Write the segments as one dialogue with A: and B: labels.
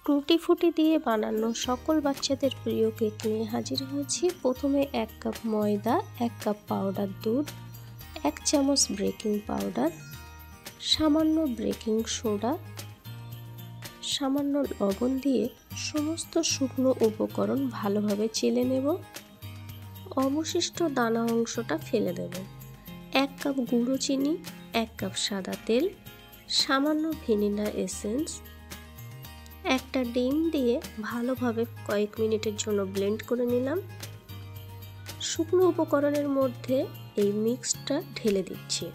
A: টুটি ফুটি দিয়ে বানানো সকল বাচ্চাদের প্রিয় কেক নিয়ে হাজির হয়েছি। প্রথমে 1 কাপ ময়দা, 1 কাপ পাউডার দুধ, 1 চামচ বেকিং পাউডার, সামান্য বেকিং সোডা, সামান্য লবণ দিয়ে সমস্ত শুকনো উপকরণ ভালোভাবে চেলে নেব। অবশিষ্ট দানা অংশটা ফেলে দেব। 1 কাপ গুঁড়ো চিনি, 1 কাপ সাদা তেল, সামান্য ভ্যানিলা এসেন্স, একটা ডিম দিয়ে ভালোভাবে কয়েক মিনিটের জন্য ব্লেন্ড করে নিলাম। শুকনো উপকরণের মধ্যে এই মিক্সটা ঢেলে দিচ্ছি।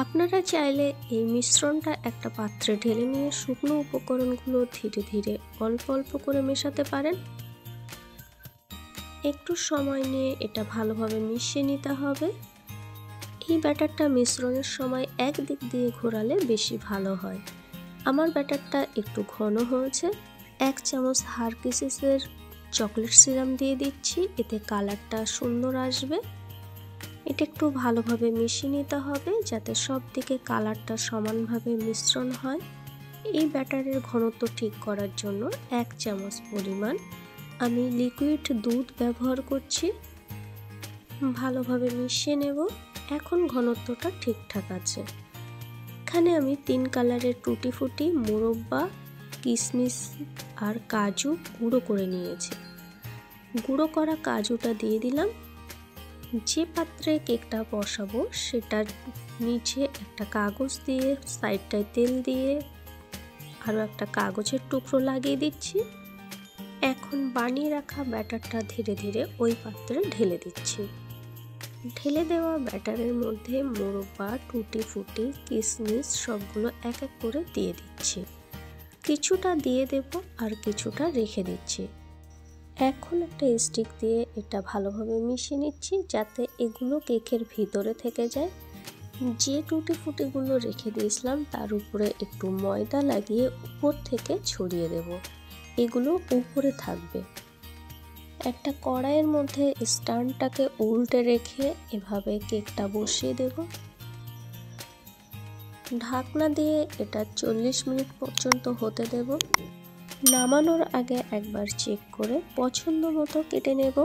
A: আপনারা চাইলে এই মিশ্রণটা একটা পাত্রে ঢেলে নিয়ে শুকনো উপকরণগুলো ধীরে ধীরে অল্প অল্প করে মেশাতে পারেন। একটু সময় নিয়ে এটা ভালোভাবে মিশিয়ে নিতে হবে। এই ব্যাটারটা মিশ্রণের সময় এক দিক দিয়ে ঘোরালে বেশি ভালো হয়। আমার ব্যাটারটা একটু ঘন হয়েছে। 1 চামচ হারকিসেসের চকলেট সিরাপ দিয়ে দিচ্ছি, এতে কালারটা সুন্দর আসবে। এটা একটু ভালোভাবে মিশিয়ে নিতে হবে যাতে সব দিকে কালারটা সমানভাবে মিশ্রণ হয়। এই ব্যাটারের ঘনত্ব ঠিক করার জন্য 1 চামচ পরিমাণ আমি লিকুইড দুধ ব্যবহার করছি। ভালোভাবে মিশিয়ে নেব। এখন ঘনত্বটা ঠিকঠাক আছে। এখানে আমি 3 কালারের টুটি ফুটি, মোরব্বা, কিশমিশ আর কাজু গুঁড়ো করে নিয়েছি। গুঁড়ো করা কাজুটা দিয়ে দিলাম। যে পাত্রে কেকটা বসাবো সেটার নিচে একটা কাগজ দিয়ে সাইডটায় তেল দিয়ে আরও একটা কাগজের টুকরো লাগিয়ে দিচ্ছি। এখন বানিয়ে রাখা ব্যাটারটা ধীরে ধীরে ওই পাত্রে ঢেলে দিচ্ছি। ঢেলে দেওয়া ব্যাটারের মধ্যে মোরব্বা, টুটি ফুটি, কিশমিশ সবগুলো এক এক করে দিয়ে দিচ্ছি। কিছুটা দিয়ে দেব আর কিছুটা রেখে দিচ্ছি। এখন একটা স্টিক দিয়ে এটা ভালোভাবে মিশিয়ে নিচ্ছি যাতে এগুলো কেকের ভিতরে থেকে যায়। যে টুটি ফুটিগুলো রেখে দিয়েছিলাম তার উপরে একটু ময়দা লাগিয়ে উপর থেকে ছড়িয়ে দেব। এগুলো উপরে থাকবে। একটা কড়াইয়ের মধ্যে স্ট্যান্ডটাকে উল্টে রেখে এভাবে কেকটা বসিয়ে দেব। ঢাকনা দিয়ে এটা 40 মিনিট পর্যন্ত হতে দেব। নামানোর আগে একবার চেক করে পছন্দ মতো কেটে নেব।